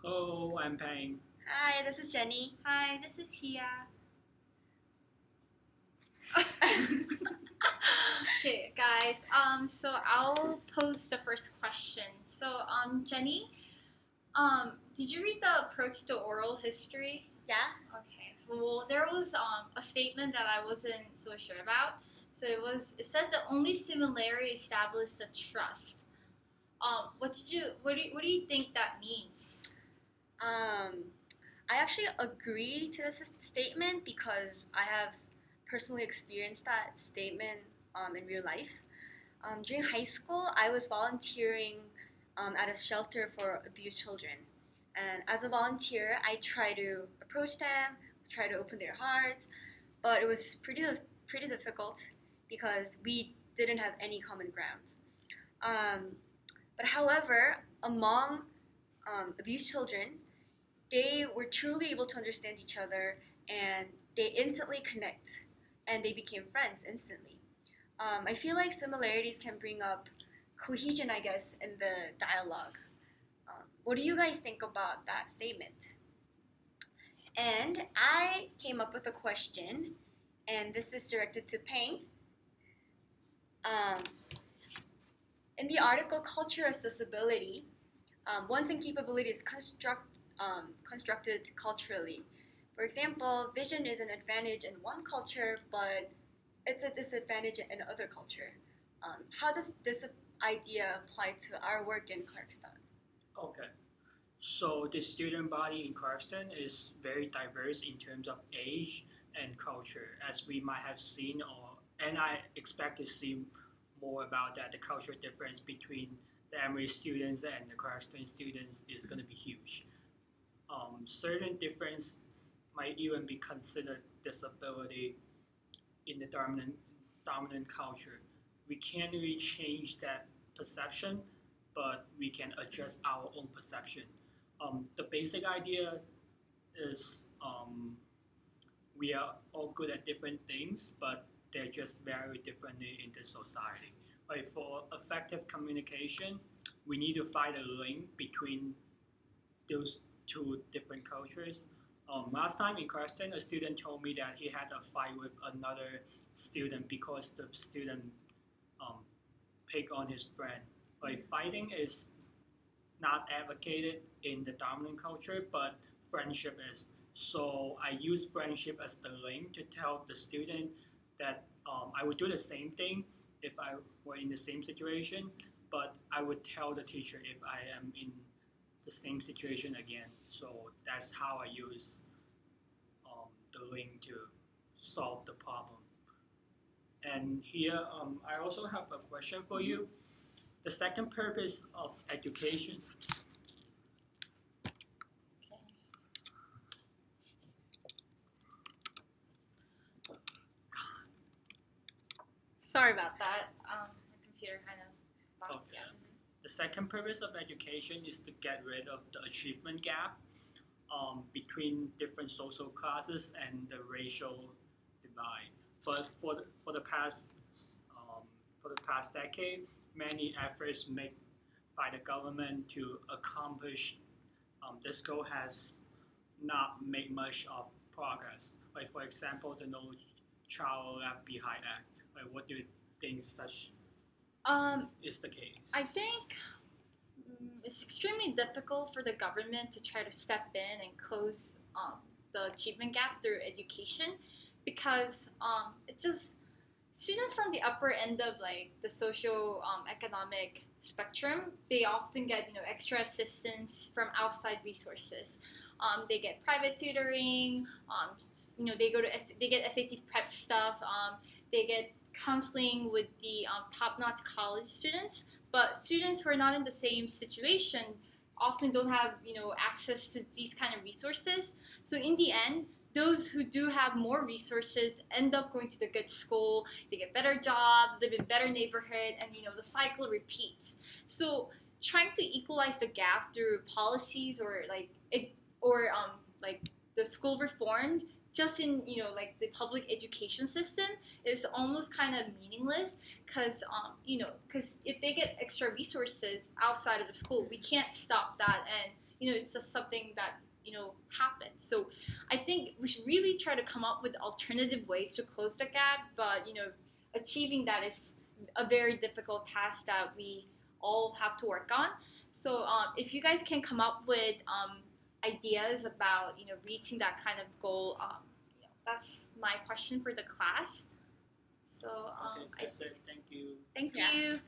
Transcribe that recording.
Hello, I'm Peng. Hi, this is Jenny. Hi, this is Heeyah. Okay, guys. So I'll pose the first question. So, Jenny, did you read the approach to oral history? Yeah? Okay. So well, there was a statement that I wasn't so sure about. So it said the only similarity established the trust. What do you think that means? Um, I actually agree to this statement because I have personally experienced that statement in real life. During high school, I was volunteering at a shelter for abused children. And as a volunteer, I try to approach them, try to open their hearts, but it was pretty difficult because we didn't have any common ground. Um, but however, among abused children, they were truly able to understand each other and they instantly connect and they became friends instantly. I feel like similarities can bring up cohesion, I guess, in the dialogue. What do you guys think about that statement? And I came up with a question, and this is directed to Peng. Um, in the article Culture Accessibility, one's incapability is constructed culturally. For example, vision is an advantage in one culture, but it's a disadvantage in another culture. How does this idea apply to our work in Clarkston? Okay. So the student body in Clarkston is very diverse in terms of age and culture, as we might have seen, and I expect to see more about that. The cultural difference between the Emory students and the Clarkston students is going to be huge. Certain difference might even be considered disability in the dominant culture. We can't really change that perception, but we can adjust our own perception. The basic idea is we are all good at different things, but they're just very differently in this society. Like for effective communication, we need to find a link between those two different cultures. Last time in question, a student told me that he had a fight with another student because the student um, picked on his friend. Like fighting is not advocated in the dominant culture, but friendship is. So I use friendship as the link to tell the student that I would do the same thing if I were in the same situation, but I would tell the teacher if I am in the same situation again. So that's how I use the link to solve the problem. And here, I also have a question for you. The second purpose of education. Sorry about that. My computer kind of locked. Okay. Yeah. The second purpose of education is to get rid of the achievement gap between different social classes and the racial divide. But um, for the past decade, many efforts made by the government to accomplish this goal has not made much of progress. Like for example, the No Child Left Behind Act. Like what do you think such is the case? I think it's extremely difficult for the government to try to step in and close the achievement gap through education because it just students from the upper end of like the social economic spectrum, they often get extra assistance from outside resources. They get private tutoring. They they get SAT prep stuff. They get counseling with the top-notch college students. But students who are not in the same situation often don't have access to these kind of resources. So in the end, those who do have more resources end up going to the good school, they get better jobs, live in better neighborhood, and the cycle repeats. So trying to equalize the gap through policies or like the school reform just in like the public education system is almost kind of meaningless because because if they get extra resources outside of the school, we can't stop that and it's just something that happens. So I think we should really try to come up with alternative ways to close the gap, but achieving that is a very difficult task that we all have to work on. So if you guys can come up with ideas about reaching that kind of goal, that's my question for the class. So Okay, that's it. Thank you. thank Yeah. you.